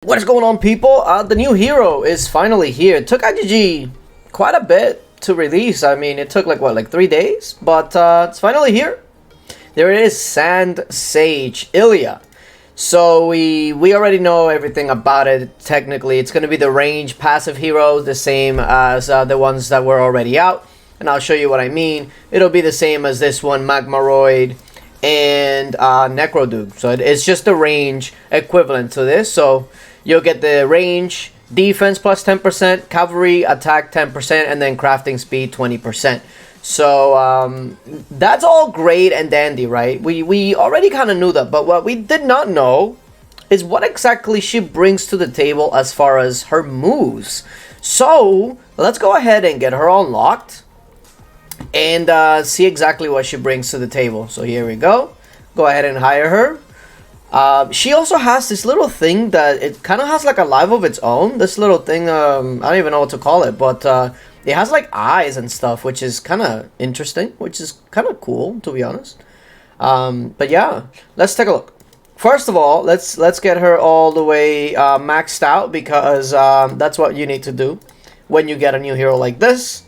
What is going on, people? The new hero is finally here. It took IGG quite a bit to release. I mean, it took like 3 days, but it's finally here. There it is, Sand Sage Ilya. So we already know everything about it. Technically, it's going to be the range passive heroes, the same as the ones that were already out, and I'll show you what I mean. It'll be the same as this one, Magmaroid and Necroduke. So it's just the range equivalent to this. So you'll get the range, defense plus 10%, cavalry attack 10%, and then crafting speed 20%. So that's all great and dandy, right? We already kind of knew that, but what we did not know is what exactly she brings to the table as far as her moves. So let's go ahead and get her unlocked and see exactly what she brings to the table. So here we go. Go ahead and hire her. She also has this little thing that it kind of has like a life of its own. This little thing, I don't even know what to call it, but it has like eyes and stuff, which is kind of interesting, which is kind of cool, to be honest. But yeah, let's take a look. First of all, let's get her all the way maxed out, because that's what you need to do when you get a new hero like this.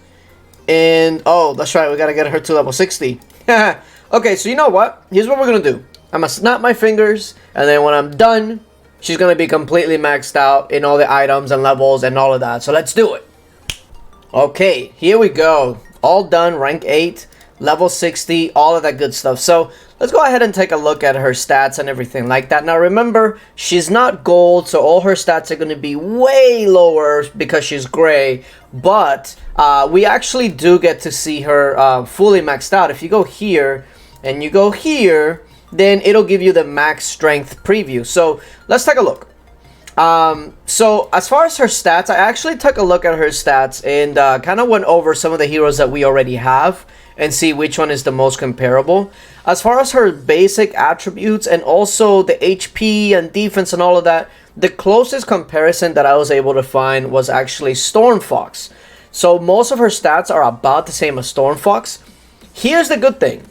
And oh, that's right, we gotta get her to level 60. Okay, so you know what? Here's what we're gonna do. I'm gonna snap my fingers, and then when I'm done, she's gonna be completely maxed out in all the items and levels and all of that. So let's do it. Okay, here we go. All done, rank 8, level 60, all of that good stuff. So let's go ahead and take a look at her stats and everything like that. Now remember, she's not gold, so all her stats are going to be way lower because she's gray. But we actually do get to see her fully maxed out. If you go here and you go here, then it'll give you the max strength preview. So let's take a look. So as far as her stats, I actually took a look at her stats and kind of went over some of the heroes that we already have and see which one is the most comparable. As far as her basic attributes and also the HP and defense and all of that, the closest comparison that I was able to find was actually Stormfox. So most of her stats are about the same as Stormfox. Here's the good thing.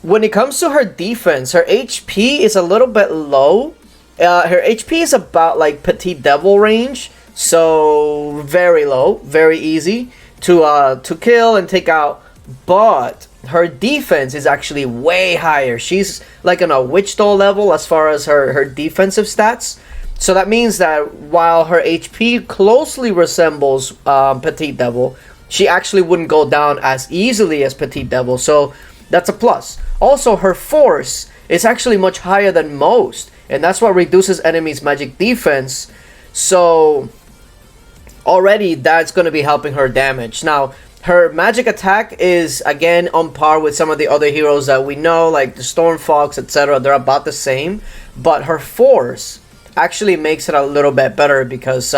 When it comes to her defense, her HP is a little bit low. Her HP is about like Petite Devil range, so very low, very easy to kill and take out. But her defense is actually way higher. She's like on a Witch Doll level as far as her defensive stats. So that means that while her HP closely resembles Petite Devil, she actually wouldn't go down as easily as Petite Devil. So that's a plus. Also, her force is actually much higher than most, and that's what reduces enemies' magic defense. So already that's going to be helping her damage. Now, her magic attack is again on par with some of the other heroes that we know, like the Stormfox, etc. They're about the same, but her force actually makes it a little bit better, because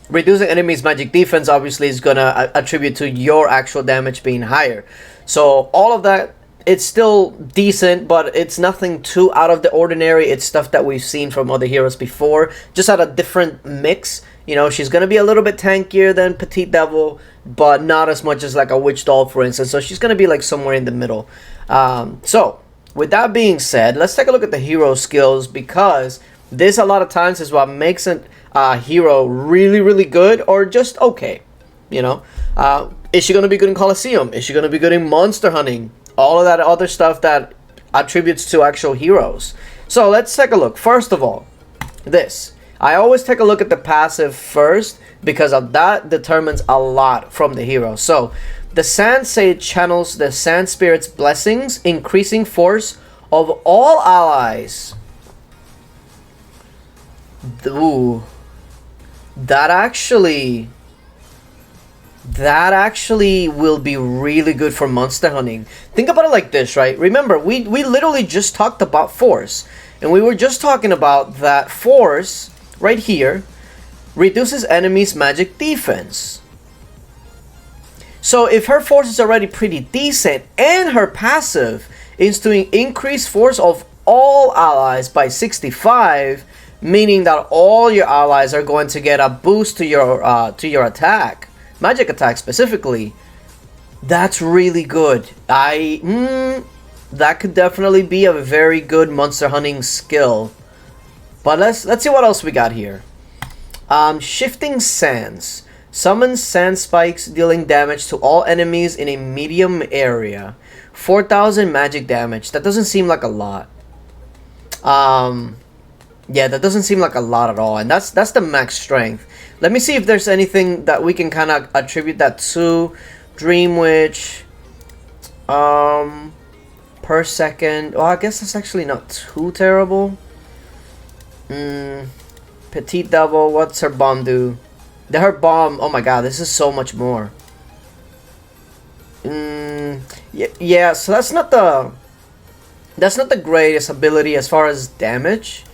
reducing enemies' magic defense obviously is going to attribute to your actual damage being higher. So all of that, it's still decent, but it's nothing too out of the ordinary. It's stuff that we've seen from other heroes before, just at a different mix. You know, she's going to be a little bit tankier than Petite Devil, but not as much as like a Witch Doll, for instance. So she's going to be like somewhere in the middle. So with that being said, let's take a look at the hero skills, because this a lot of times is what makes a hero really, really good or just okay. You know, is she going to be good in Coliseum? Is she going to be good in monster hunting? All of that other stuff that attributes to actual heroes. So let's take a look. First of all, this. I always take a look at the passive first, because of that determines a lot from the hero. So the Sand Sage channels the Sand Spirit's blessings, increasing force of all allies. Ooh. That actually will be really good for monster hunting. Think about it like this, right? Remember, we literally just talked about force, and we were just talking about that force right here reduces enemies' magic defense. So if her force is already pretty decent and her passive is to increase force of all allies by 65, meaning that all your allies are going to get a boost to your attack, magic attack specifically, that's really good. That could definitely be a very good monster hunting skill. But let's see what else we got here. Shifting Sands. Summons sand spikes, dealing damage to all enemies in a medium area. 4,000 magic damage. That doesn't seem like a lot. Yeah, that doesn't seem like a lot at all. And that's the max strength. Let me see if there's anything that we can kind of attribute that to. Dream Witch. Per second. Oh, I guess that's actually not too terrible. Petite Devil. What's her bomb do? Her bomb. Oh my god, this is so much more. Yeah. So that's not the greatest ability as far as damage.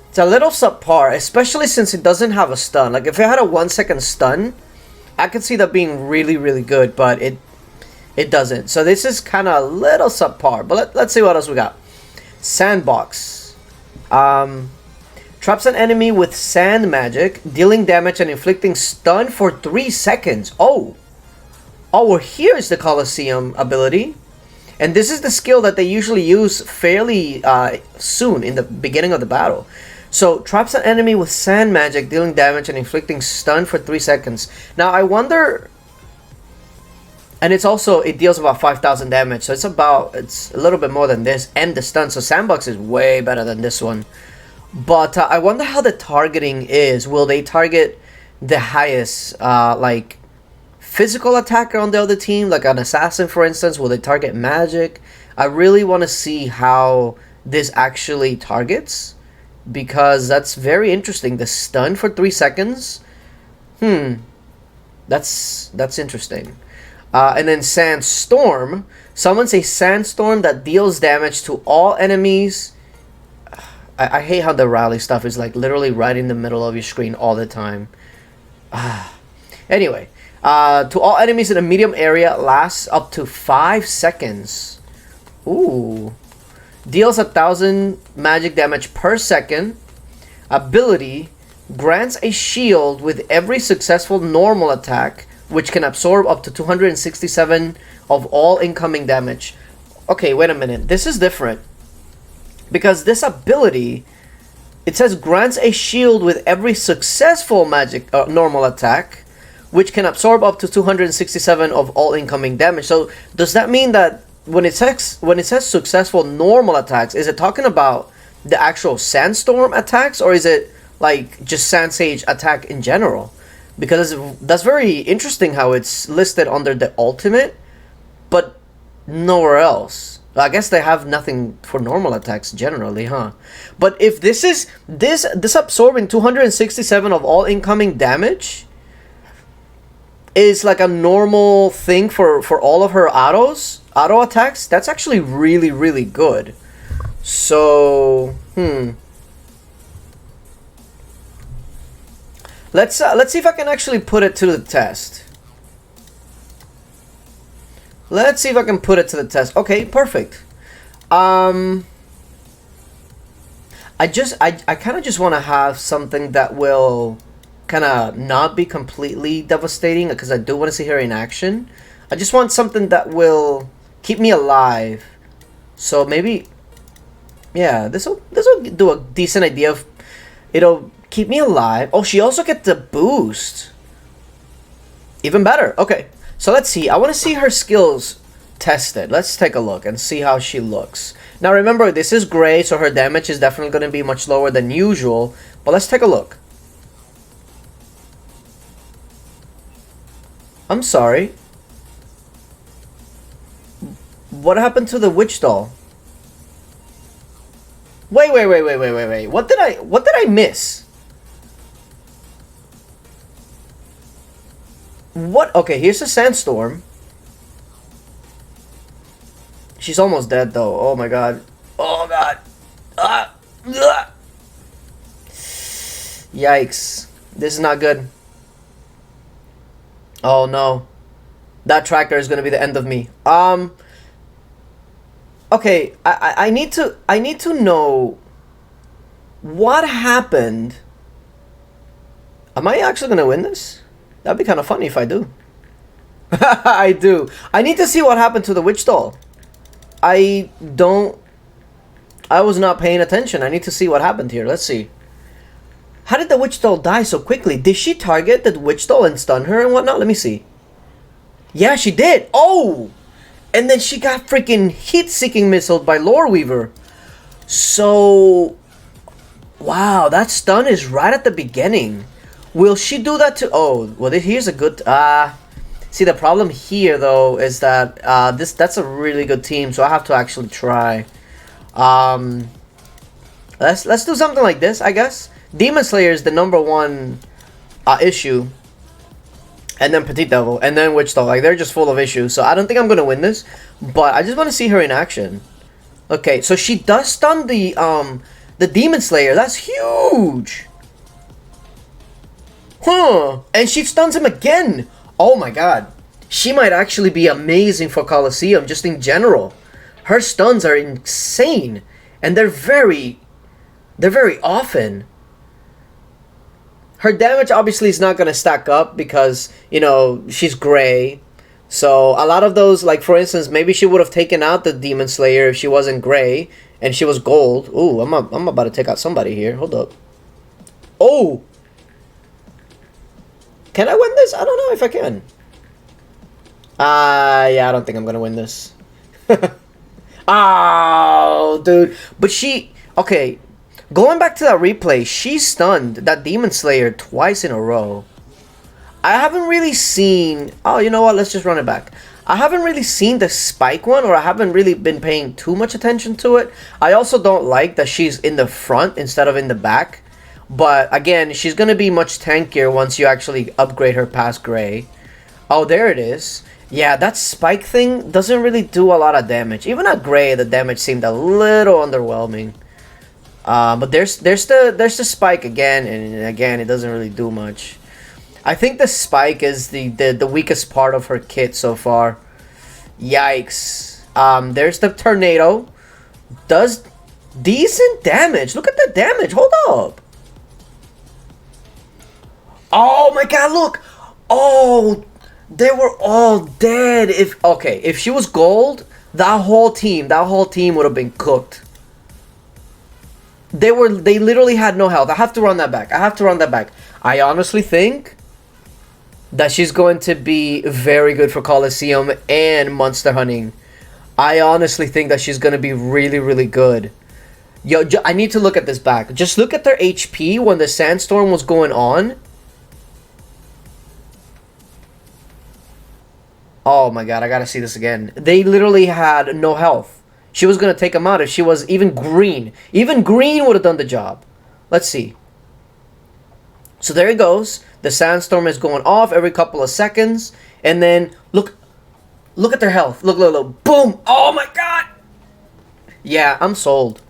It's a little subpar, especially since it doesn't have a stun. Like if it had a 1 second stun, I could see that being really, really good, but it doesn't. So this is kind of a little subpar. But let's see what else we got. Sandbox. Traps an enemy with sand magic, dealing damage and inflicting stun for 3 seconds. Oh, well, here's the Colosseum ability. And this is the skill that they usually use fairly soon in the beginning of the battle. So, traps an enemy with sand magic, dealing damage and inflicting stun for 3 seconds. Now, I wonder... And it deals about 5,000 damage. So, it's a little bit more than this. And the stun. So, Sandbox is way better than this one. But I wonder how the targeting is. Will they target the highest, like, physical attacker on the other team? Like an assassin, for instance? Will they target magic? I really want to see how this actually targets. Because that's very interesting. The stun for 3 seconds. That's interesting. And then Sandstorm. Summons a sandstorm that deals damage to all enemies. I hate how the rally stuff is like literally right in the middle of your screen all the time. Anyway. To all enemies in a medium area, lasts up to 5 seconds. Ooh. Deals 1,000 magic damage per second. Ability. Grants a shield with every successful normal attack, which can absorb up to 267 of all incoming damage. Okay, wait a minute. This is different. Because this ability, it says grants a shield with every successful magic normal attack, which can absorb up to 267 of all incoming damage. So does that mean that when it says successful normal attacks, is it talking about the actual sandstorm attacks, or is it like just Sand Sage attack in general? Because that's very interesting how it's listed under the ultimate, but nowhere else. I guess they have nothing for normal attacks generally, huh? But if this is this absorbing 267 of all incoming damage is like a normal thing for all of her auto attacks, that's actually really, really good. So, let's see if I can actually put it to the test. Let's see if I can put it to the test. Okay, perfect. I kind of just want to have something that will kind of not be completely devastating, because I do want to see her in action. I just want something that will keep me alive. So maybe, yeah, this will do a decent idea of, it'll keep me alive. Oh, she also gets the boost. Even better. Okay, so let's see. I want to see her skills tested. Let's take a look and see how she looks. Now remember, this is gray, so her damage is definitely going to be much lower than usual. But let's take a look. I'm sorry. What happened to the witch doll? Wait. What did I miss? What? Okay, here's a sandstorm. She's almost dead though. Oh my god. Oh god. Yikes. This is not good. Oh no. That tractor is gonna be the end of me. Okay, I need to know what happened. Am I actually gonna win this? That'd be kind of funny if I do. I do. I need to see what happened to the witch doll. I don't I was not paying attention. I need to see what happened here. Let's see. How did the witch doll die so quickly? Did she target the witch doll and stun her and whatnot? Let me see. Yeah, she did. Oh! And then she got freaking heat-seeking missiled by Lore Weaver. So... wow, that stun is right at the beginning. Will she do that to... oh, well, here's a good... see, the problem here, though, is that that's a really good team, so I have to actually try. Let's do something like this, I guess. Demon Slayer is the #1 issue. And then Petite Devil, and then Witch Doll. Like, they're just full of issues, so I don't think I'm going to win this. But I just want to see her in action. Okay, so she does stun the Demon Slayer. That's huge! Huh! And she stuns him again! Oh my god. She might actually be amazing for Coliseum, just in general. Her stuns are insane. And they're very often. Her damage obviously is not going to stack up because, you know, she's gray. So a lot of those, like for instance, maybe she would have taken out the Demon Slayer if she wasn't gray and she was gold. Ooh, I'm about to take out somebody here. Hold up. Oh! Can I win this? I don't know if I can. Yeah, I don't think I'm going to win this. Oh, dude. But she... okay. Going back to that replay, she stunned that Demon Slayer twice in a row. I haven't really seen... oh, you know what? Let's just run it back. I haven't really seen the spike one, or I haven't really been paying too much attention to it. I also don't like that she's in the front instead of in the back. But again, she's going to be much tankier once you actually upgrade her past gray. Oh, there it is. Yeah, that spike thing doesn't really do a lot of damage. Even at gray, the damage seemed a little underwhelming. But there's the spike again, and again, it doesn't really do much. I think the spike is the weakest part of her kit so far. Yikes. There's the tornado. Does decent damage. Look at the damage. Hold up. Oh my god, look. Oh, they were all dead. If she was gold, that whole team would have been cooked. They literally had no health. I have to run that back. I honestly think that she's going to be very good for Coliseum and Monster Hunting. I honestly think that she's going to be really, really good. Yo, I need to look at this back. Just look at their HP when the sandstorm was going on. Oh my god, I gotta see this again. They literally had no health. She was going to take him out if she was even green. Even green would have done the job. Let's see. So there it goes. The sandstorm is going off every couple of seconds. And then, look at their health. Look. Boom. Oh my god. Yeah, I'm sold.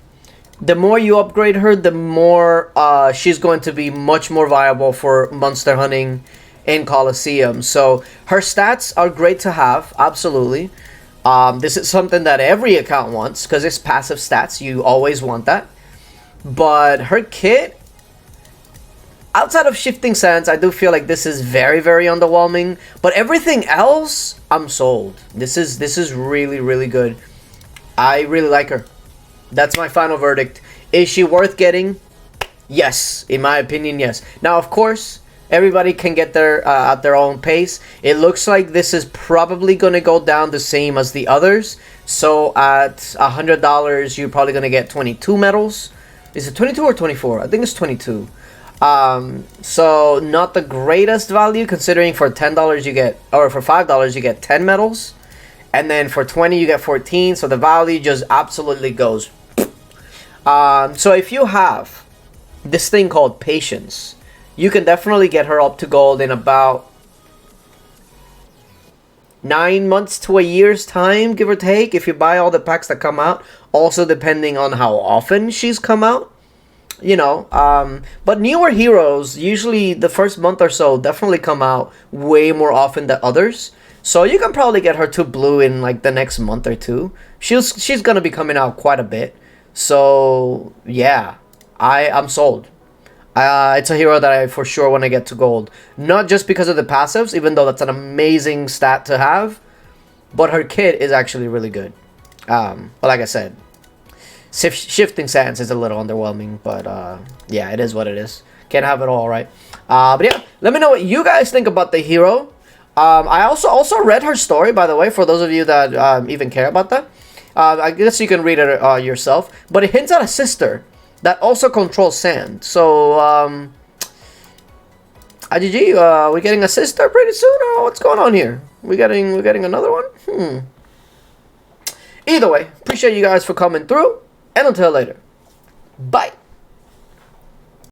The more you upgrade her, the more she's going to be much more viable for monster hunting in Coliseum. So her stats are great to have. Absolutely. This is something that every account wants because it's passive stats. You always want that. But her kit, outside of Shifting Sands, I do feel like this is very, very underwhelming. But everything else, I'm sold. This is really, really good. I really like her. That's my final verdict. Is she worth getting? Yes. In my opinion, yes. Now, of course, everybody can get there at their own pace. It looks like this is probably going to go down the same as the others. So at $100, you're probably going to get 22 medals. Is it 22 or 24? I think it's 22. So not the greatest value considering for $10 you get, or for $5 you get 10 medals. And then for 20 you get 14. So the value just absolutely goes. So if you have this thing called Patience, you can definitely get her up to gold in about 9 months to a year's time, give or take, if you buy all the packs that come out. Also depending on how often she's come out. You know, but newer heroes, usually the first month or so, definitely come out way more often than others. So you can probably get her to blue in like the next month or two. She's gonna be coming out quite a bit. So yeah, I'm sold. It's a hero that I for sure want to get to gold. Not just because of the passives, even though that's an amazing stat to have, but her kit is actually really good. But like I said, Shifting Sands is a little underwhelming, but yeah, it is what it is. Can't have it all, right? But yeah, let me know what you guys think about the hero. I also read her story, by the way, for those of you that even care about that. I guess you can read it yourself, but it hints at a sister that also controls sand. So, IGG, we getting a sister pretty soon, or what's going on here? We getting another one? Either way, appreciate you guys for coming through, and until later, bye.